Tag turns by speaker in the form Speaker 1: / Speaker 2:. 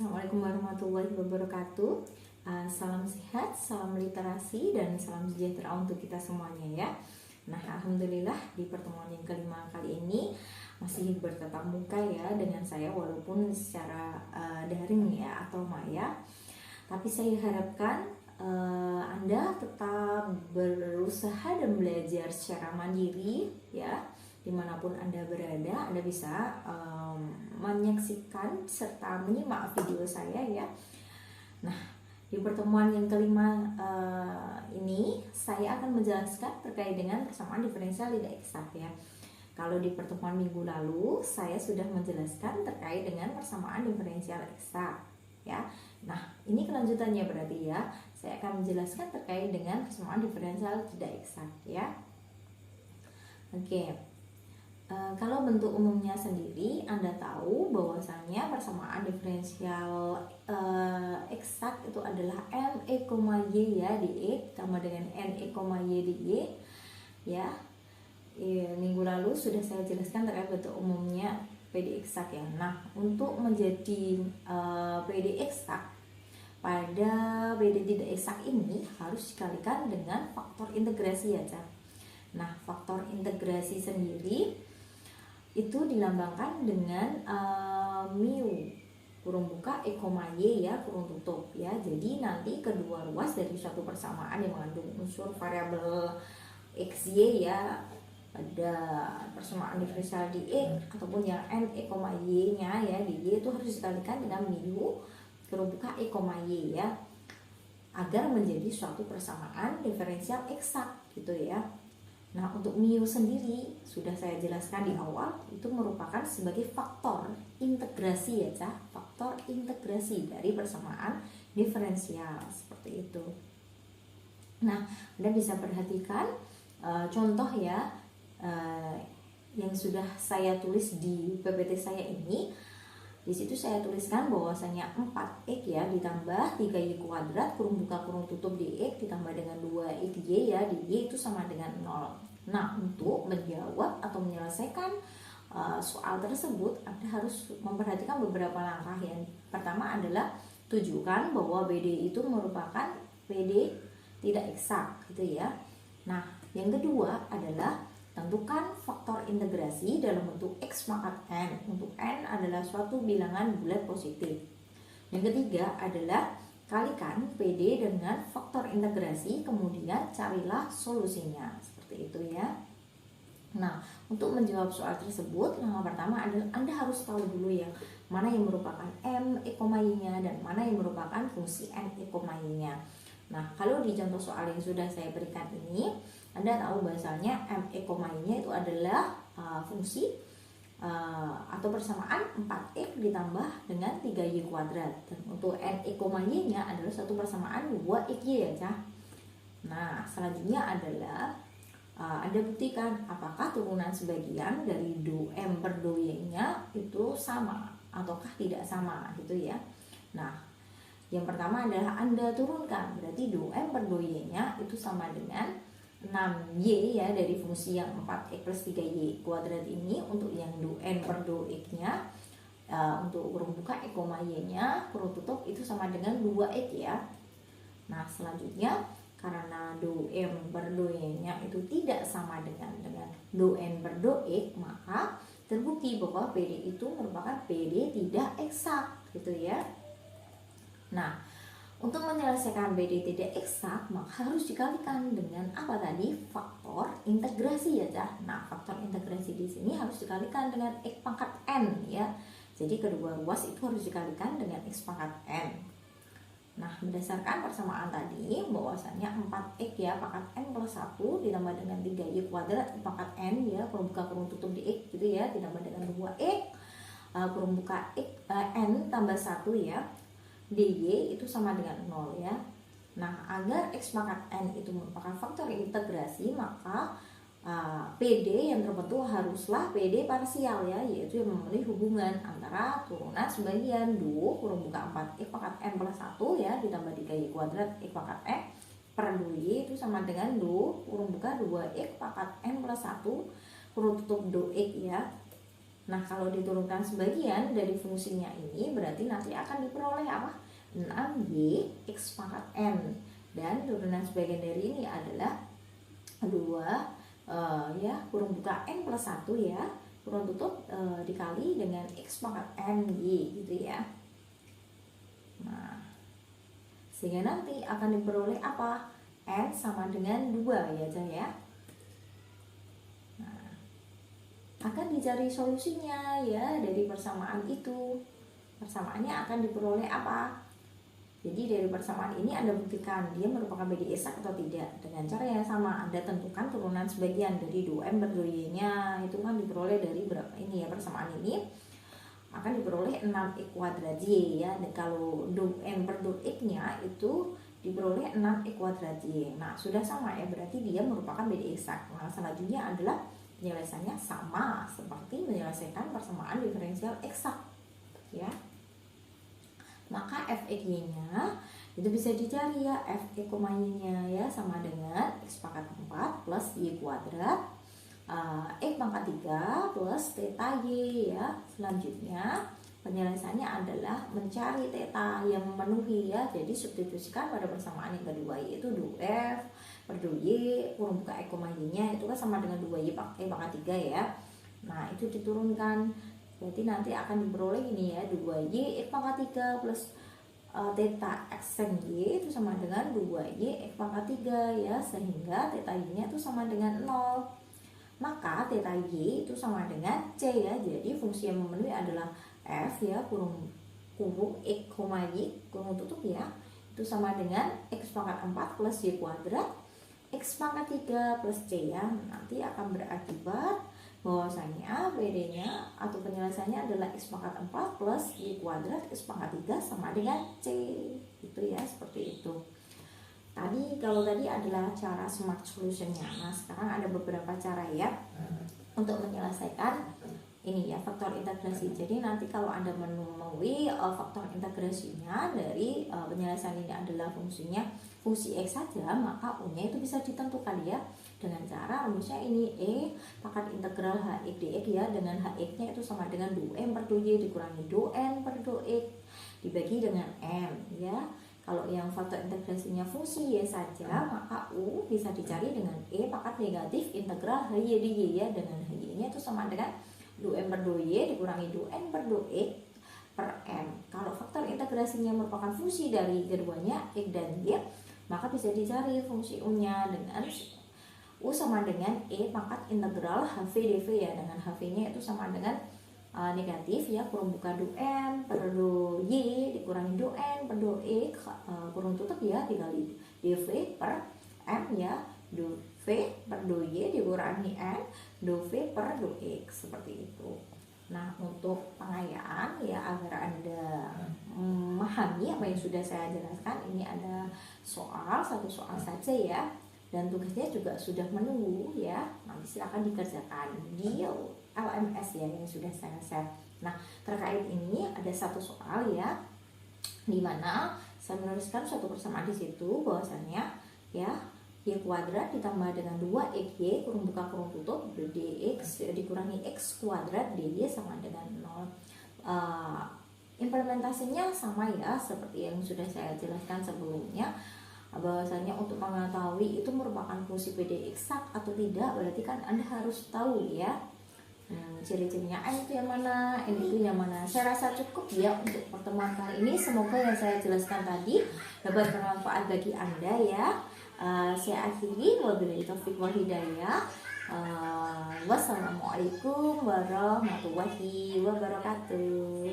Speaker 1: Assalamualaikum warahmatullahi wabarakatuh. Salam sehat, salam literasi, dan salam sejahtera untuk kita semuanya ya. Nah, alhamdulillah di pertemuan yang kelima kali ini masih bertatap muka ya dengan saya, walaupun secara daring ya atau maya. Tapi saya harapkan Anda tetap berusaha dan belajar secara mandiri ya. Dimanapun Anda berada, Anda bisa menyaksikan serta menyimak video saya ya. Nah, di pertemuan yang kelima ini saya akan menjelaskan terkait dengan persamaan diferensial tidak eksak ya. Kalau di pertemuan minggu lalu saya sudah menjelaskan terkait dengan persamaan diferensial eksak ya. Nah, ini kelanjutannya berarti ya. Saya akan menjelaskan terkait dengan persamaan diferensial tidak eksak ya. Oke. Kalau bentuk umumnya sendiri, Anda tahu bahwasanya persamaan diferensial eksak itu adalah M(E), Y ya di X sama dengan N(E), Y di Y ya. Minggu lalu sudah saya jelaskan terkait bentuk umumnya PD eksak ya. Nah, untuk menjadi PD eksak, pada PD tidak eksak ini harus dikalikan dengan faktor integrasi ya, Cak. Nah, faktor integrasi sendiri itu dilambangkan dengan mu kurung buka E, Y ya kurung tutup ya. Jadi nanti kedua ruas dari suatu persamaan yang mengandung unsur variabel X, Y ya pada persamaan diferensial di X ataupun yang N(E), Y nya ya di Y itu harus dikalikan dengan mu kurung buka E, Y ya agar menjadi suatu persamaan diferensial eksak gitu ya. Nah, untuk mu sendiri sudah saya jelaskan di awal, itu merupakan sebagai faktor integrasi ya, Cah. Faktor integrasi dari persamaan diferensial seperti itu. Nah, Anda bisa perhatikan contoh ya yang sudah saya tulis di PPT saya ini. Di situ saya tuliskan bahwasanya 4x ya ditambah 3y kuadrat kurung buka kurung tutup di x ditambah dengan 2xy ya di y itu sama dengan 0. Nah, untuk menjawab atau menyelesaikan soal tersebut, Anda harus memperhatikan beberapa langkah. Yang pertama adalah tunjukkan bahwa BD itu merupakan PD tidak eksak gitu ya. Nah, yang kedua adalah tentukan faktor integrasi dalam bentuk X pangkat N. Untuk N adalah suatu bilangan bulat positif. Yang ketiga adalah kalikan PD dengan faktor integrasi, kemudian carilah solusinya. Seperti itu ya. Nah, untuk menjawab soal tersebut, langkah pertama adalah Anda harus tahu dulu ya mana yang merupakan M(E), Y-nya dan mana yang merupakan fungsi N(E), Y-nya. Nah, kalau di contoh soal yang sudah saya berikan ini, Anda tahu bahasanya M(E), Y-nya itu adalah fungsi atau persamaan 4x ditambah dengan 3y kuadrat. Dan untuk N(E), Y-nya adalah satu persamaan 2xy ya, Cah. Nah, selanjutnya adalah Anda buktikan apakah turunan sebagian dari do M per do Y-nya itu sama ataukah tidak sama gitu ya. Nah, yang pertama adalah Anda turunkan, berarti do M per do Y-nya itu sama dengan 6y ya dari fungsi yang 4x plus 3y kuadrat ini. Untuk yang do N per do X-nya untuk kurung buka E, Y-nya kurung tutup itu sama dengan 2x ya. Nah, selanjutnya karena do M per do Y-nya itu tidak sama dengan do N per do X, maka terbukti bahwa PD itu merupakan PD tidak eksak gitu ya. Nah, untuk menyelesaikan PD tidak eksak, maka harus dikalikan dengan apa tadi? Faktor integrasi ya, Cah. Nah, faktor integrasi di sini harus dikalikan dengan X pangkat N ya. Jadi kedua ruas itu harus dikalikan dengan X pangkat N. Nah, berdasarkan persamaan tadi bahwasanya 4x ya pangkat N plus 1 ditambah dengan 3y kuadrat pangkat N ya kurung buka kurung tutup di X gitu ya ditambah dengan 2x kurung buka X N tambah 1 ya dy itu sama dengan 0 ya. Nah, agar X pangkat N itu merupakan faktor integrasi, maka PD yang terbentuk haruslah PD parsial ya, yaitu yang memenuhi hubungan antara turunan sebagian do kurung buka 4x pangkat N plus 1 ya ditambah 3y kuadrat X pangkat N per do Y itu sama dengan do kurung buka 2x pangkat N plus 1 kurung tutup do X ya. Nah, kalau diturunkan sebagian dari fungsinya ini berarti nanti akan diperoleh apa? 6y x pangkat n, dan turunan sebagian dari ini adalah 2 ya kurung buka n plus 1 ya kurung tutup dikali dengan x pangkat n y gitu ya. Nah, sehingga nanti akan diperoleh apa? N sama dengan 2 ya ya. Nah, akan dicari solusinya ya dari persamaan itu. Persamaannya akan diperoleh apa? Jadi dari persamaan ini Anda buktikan dia merupakan BD eksak atau tidak. Dengan cara yang sama Anda tentukan turunan sebagian dari 2M per 2Y-nya. Itu kan diperoleh dari berapa ini ya, persamaan ini akan diperoleh 6x kuadrat Y ya. Dan kalau 2M per 2X-nya itu diperoleh 6x kuadrat Y. Nah, sudah sama ya, berarti dia merupakan BD eksak. Nah, selanjutnya adalah penyelesaiannya sama seperti menyelesaikan persamaan diferensial eksak ya. Maka f(x)y-nya itu bisa dicari ya, f(x)y-nya ya sama dengan x pangkat 4 plus y kuadrat x pangkat 3 plus theta y ya. Selanjutnya penyelesaiannya adalah mencari theta yang memenuhi ya. Jadi substitusikan pada persamaan yang kedua yaitu 2f per 2y kurung buka x, y-nya itu kan sama dengan 2y pangkat 3 ya. Nah, itu diturunkan. Berarti nanti akan diperoleh ini ya, 2y x pangkat 3 plus theta x sin y itu sama dengan 2y x pangkat 3 ya, sehingga theta y-nya itu sama dengan 0. Maka theta y itu sama dengan c ya. Jadi fungsi yang memenuhi adalah f ya kurung x, y kurung tutup ya, itu sama dengan x pangkat 4 plus y kuadrat x pangkat 3 plus c ya. Nanti akan berakibat bahwasanya BD-nya atau penyelesaiannya adalah x pangkat 4 plus y kuadrat x pangkat 3 sama dengan c. Itu ya, seperti itu. Kalau tadi adalah cara smart solutionnya. Nah, sekarang ada beberapa cara ya untuk menyelesaikan ini ya, faktor integrasi. Jadi nanti kalau Anda menemui faktor integrasinya dari penyelesaian ini adalah fungsi x saja, maka u-nya itu bisa ditentukan ya dengan cara rumusnya ini e pangkat integral hx dx ya, dengan hx-nya itu sama dengan 2m per 2y dikurangi 2n per 2x dibagi dengan m ya. Kalau yang faktor integrasinya fungsi y saja, maka u bisa dicari dengan e pangkat negatif integral hy dy ya, dengan hy-nya itu sama dengan 2m per 2y dikurangi 2n per 2x per m. Kalau faktor integrasinya merupakan fungsi dari keduanya x dan y, maka bisa dicari fungsi u-nya dengan u sama dengan e pangkat integral hv dv ya, dengan hv-nya itu sama dengan negatif ya kurung buka 2m per 2y dikurangi 2n per 2x kurung tutup ya dikali dv per m ya, dv per 2y dikurangi n dv per 2x seperti itu. Nah, untuk pengayaan ya agar Anda memahami apa yang sudah saya jelaskan, ini ada satu soal saja ya, dan tugasnya juga sudah menunggu ya. Nanti silakan dikerjakan di LMS ya yang sudah saya share. Nah, terkait ini ada satu soal ya, dimana saya menuliskan suatu persamaan di situ bahwasannya ya y kuadrat ditambah dengan 2xy kurung buka kurung tutup dx dikurangi x kuadrat dy sama dengan 0. Implementasinya sama ya seperti yang sudah saya jelaskan sebelumnya, bahwasanya untuk mengetahui itu merupakan fungsi PD eksak atau tidak, berarti kan Anda harus tahu ya ciri-cirinya n itu yang mana, n itu yang mana. Saya rasa cukup ya untuk pertemuan kali ini. Semoga yang saya jelaskan tadi dapat bermanfaat bagi Anda ya. Saya akhiri, wabillahi taufiq wal hidayah. Wassalamualaikum warahmatullahi wabarakatuh.